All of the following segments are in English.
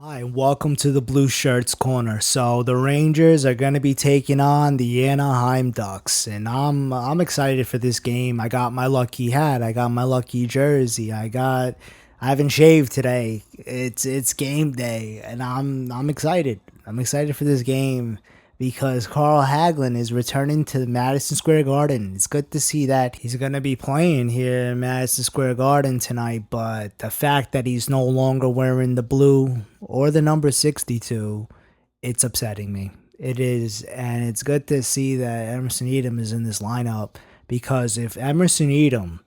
Hi, and welcome to the Blueshirts corner. So the Rangers are going to be taking on the Anaheim Ducks, and I'm excited for this game. I got my lucky hat, I got my lucky jersey, I haven't shaved today. It's game day, and I'm excited. I'm excited for this game because Carl Hagelin is returning to Madison Square Garden. It's good to see that he's going to be playing here in Madison Square Garden tonight, but the fact that he's no longer wearing the blue or the number 62, it's upsetting me. It is, and it's good to see that Emerson Edom is in this lineup because if Emerson Edom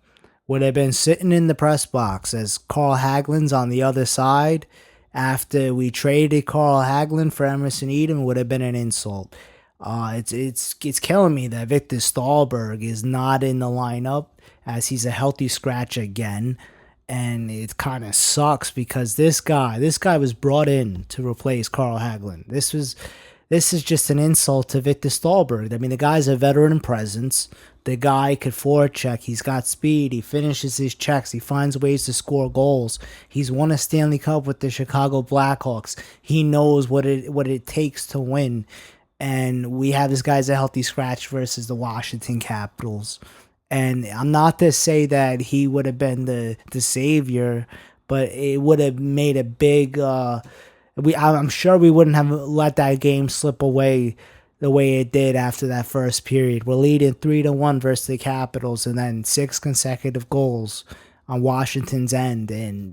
would have been sitting in the press box as Carl Hagelin's on the other side, after we traded Carl Hagelin for Emerson Edom, would have been an insult. It's killing me that Victor Stahlberg is not in the lineup as he's a healthy scratch again, and it kind of sucks because this guy was brought in to replace Carl Hagelin. This is just an insult to Victor Stahlberg. I mean, the guy's a veteran presence. The guy could forecheck. He's got speed. He finishes his checks. He finds ways to score goals. He's won a Stanley Cup with the Chicago Blackhawks. He knows what it takes to win. And we have this guy as a healthy scratch versus the Washington Capitals. And I'm not to say that he would have been the savior, but it would have made a big I'm sure we wouldn't have let that game slip away the way it did after that first period. We're leading 3-1 versus the Capitals, and then 6 consecutive goals on Washington's end, and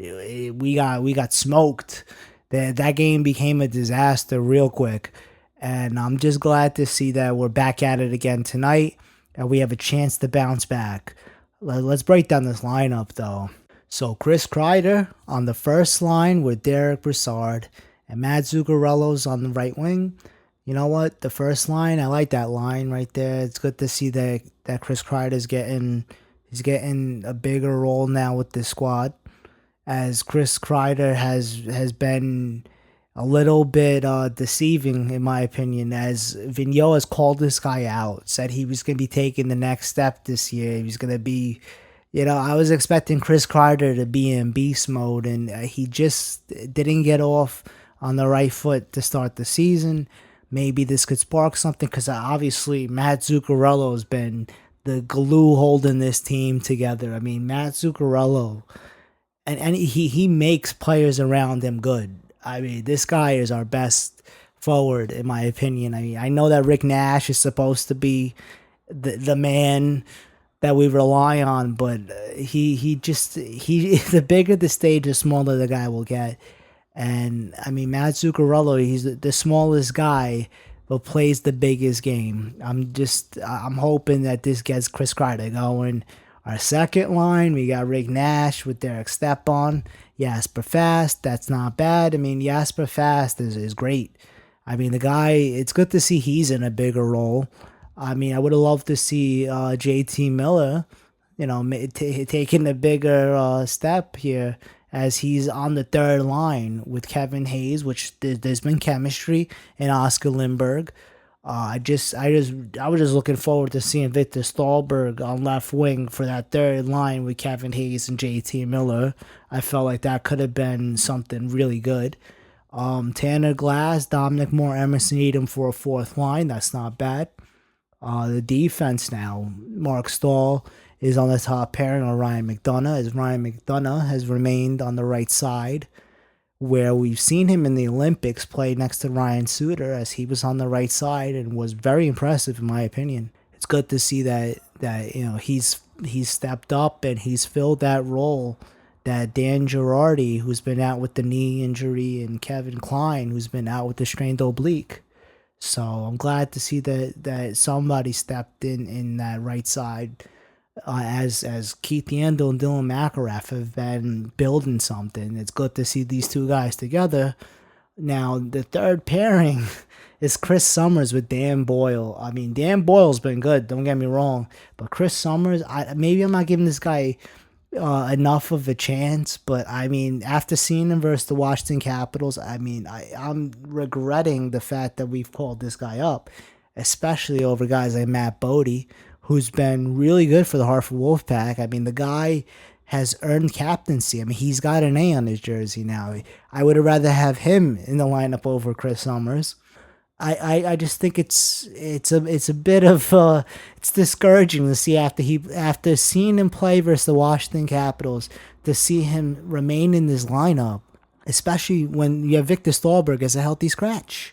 we got smoked. That game became a disaster real quick, and I'm just glad to see that we're back at it again tonight, and we have a chance to bounce back. Let's break down this lineup though. So Chris Kreider on the first line with Derek Brassard, and Matt Zuccarello's on the right wing. You know what? The first line, I like that line right there. It's good to see that Chris Kreider's getting a bigger role now with this squad, as Chris Kreider has been a little bit deceiving in my opinion, as Vigneault has called this guy out, said he was going to be taking the next step this year. He was going to be, I was expecting Chris Kreider to be in beast mode, and he just didn't get off on the right foot to start the season. Maybe this could spark something because obviously Matt Zuccarello has been the glue holding this team together. I mean, Matt Zuccarello, and he makes players around him good. I mean, this guy is our best forward, in my opinion. I mean, I know that Rick Nash is supposed to be the man that we rely on, but he the bigger the stage, the smaller the guy will get. And I mean, Matt Zuccarello, he's the smallest guy, but plays the biggest game. I'm hoping that this gets Chris Kreider going. Our second line, we got Rick Nash with Derek Stepan, Jasper Fast. That's not bad. I mean, Jasper Fast is great. I mean, the guy, it's good to see he's in a bigger role. I mean, I would have loved to see JT Miller, taking a bigger step here, as he's on the third line with Kevin Hayes, which there's been chemistry, and Oscar Lindberg. I was just looking forward to seeing Victor Stahlberg on left wing for that third line with Kevin Hayes and JT Miller. I felt like that could have been something really good. Tanner Glass, Dominic Moore, Emerson Edom for a fourth line. That's not bad. The defense now, Mark Stahl is on the top pairing of Ryan McDonough, as Ryan McDonough has remained on the right side, where we've seen him in the Olympics play next to Ryan Suter, as he was on the right side and was very impressive in my opinion. It's good to see that he's stepped up and he's filled that role that Dan Girardi, who's been out with the knee injury, and Kevin Klein, who's been out with the strained oblique. So I'm glad to see that somebody stepped in that right side, as Keith Yandel and Dylan McIlrath have been building something. It's good to see these two guys together. Now, the third pairing is Chris Summers with Dan Boyle. I mean, Dan Boyle's been good, don't get me wrong, but Chris Summers, maybe I'm not giving this guy enough of a chance, but I mean, after seeing him versus the Washington Capitals, I mean, I'm regretting the fact that we've called this guy up, especially over guys like Matt Bodie, who's been really good for the Hartford Wolfpack. I mean, the guy has earned captaincy. I mean, he's got an A on his jersey now. I would have rather have him in the lineup over Chris Summers. I just think it's a bit of it's discouraging to see after seeing him play versus the Washington Capitals, to see him remain in this lineup, especially when you have Victor Stahlberg as a healthy scratch.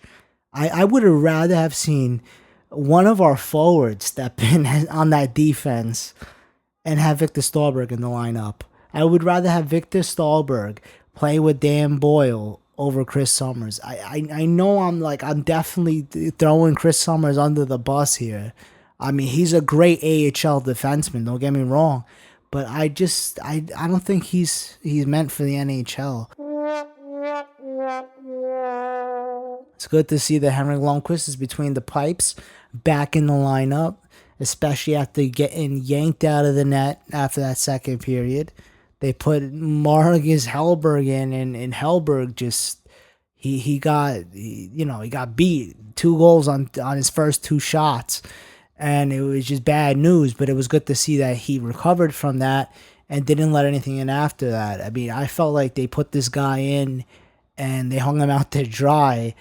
I would have rather have seen one of our forwards step in on that defense and have Victor Stahlberg in the lineup. I would rather have Victor Stahlberg play with Dan Boyle over Chris Summers. I know I'm definitely throwing Chris Summers under the bus here. I mean, he's a great AHL defenseman, don't get me wrong, but I don't think he's meant for the NHL. It's good to see that Henrik Lundqvist is between the pipes, back in the lineup, especially after getting yanked out of the net after that second period. They put Marcus Hellberg in, and Hellberg just he got beat 2 goals on his first 2 shots, and it was just bad news. But it was good to see that he recovered from that and didn't let anything in after that. I mean, I felt like they put this guy in and they hung him out to dry.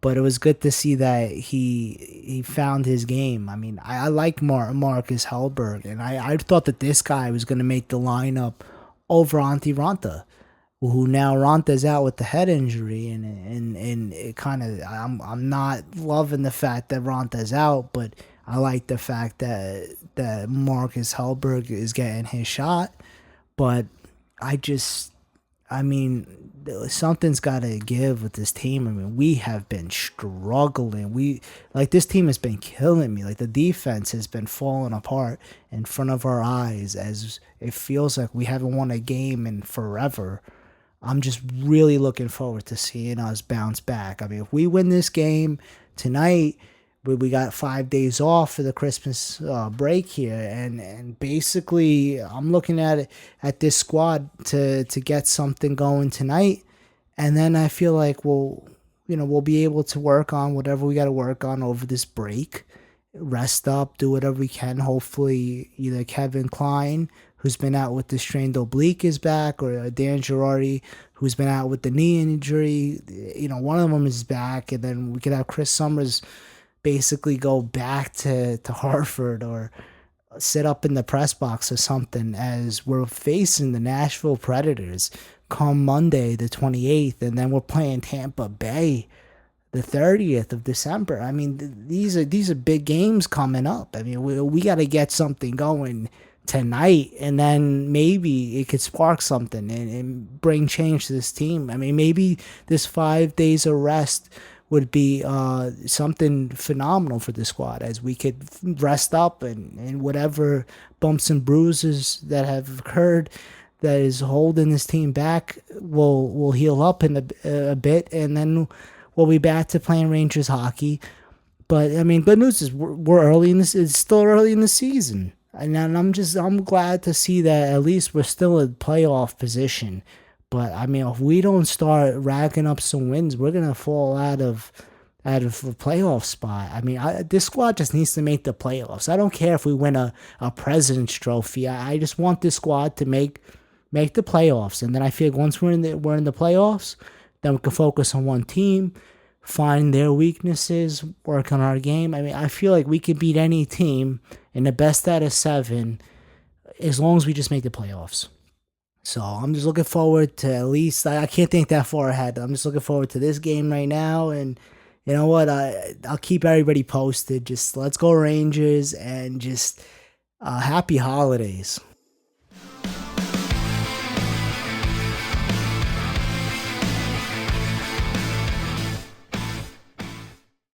But it was good to see that he found his game. I mean, I like Marcus Hellberg, and I thought that this guy was going to make the lineup over Antti Ranta, who now Ranta's out with the head injury, and it kind of I'm not loving the fact that Ranta's out, but I like the fact that Marcus Hellberg is getting his shot. But I mean, something's got to give with this team. I mean, we have been struggling. This team has been killing me. Like, the defense has been falling apart in front of our eyes, as it feels like we haven't won a game in forever. I'm just really looking forward to seeing us bounce back. I mean, if we win this game tonight, we got 5 days off for the Christmas break here, and basically I'm looking at this squad to get something going tonight, and then I feel like we'll be able to work on whatever we got to work on over this break, rest up, do whatever we can. Hopefully either Kevin Klein, who's been out with the strained oblique, is back, or Dan Girardi, who's been out with the knee injury. One of them is back, and then we could have Chris Summers basically go back to Hartford or sit up in the press box or something, as we're facing the Nashville Predators come Monday the 28th, and then we're playing Tampa Bay the 30th of December. I mean, these are big games coming up. I mean, we got to get something going tonight, and then maybe it could spark something and bring change to this team. I mean, maybe this 5 days of rest would be something phenomenal for the squad, as we could rest up, and whatever bumps and bruises that have occurred that is holding this team back will heal up in a bit, and then we'll be back to playing Rangers hockey. But I mean, good news is we're early in this. It's still early in the season, and I'm glad to see that at least we're still in playoff position. But I mean, if we don't start racking up some wins, we're gonna fall out of a playoff spot. I mean, this squad just needs to make the playoffs. I don't care if we win a President's Trophy. I just want this squad to make the playoffs, and then I feel like once we're in the playoffs, then we can focus on one team, find their weaknesses, work on our game. I mean, I feel like we could beat any team in the best out of 7 as long as we just make the playoffs. So I'm just looking forward to, at least, I can't think that far ahead. I'm just looking forward to this game right now. And you know what? I'll keep everybody posted. Just let's go Rangers, and just happy holidays.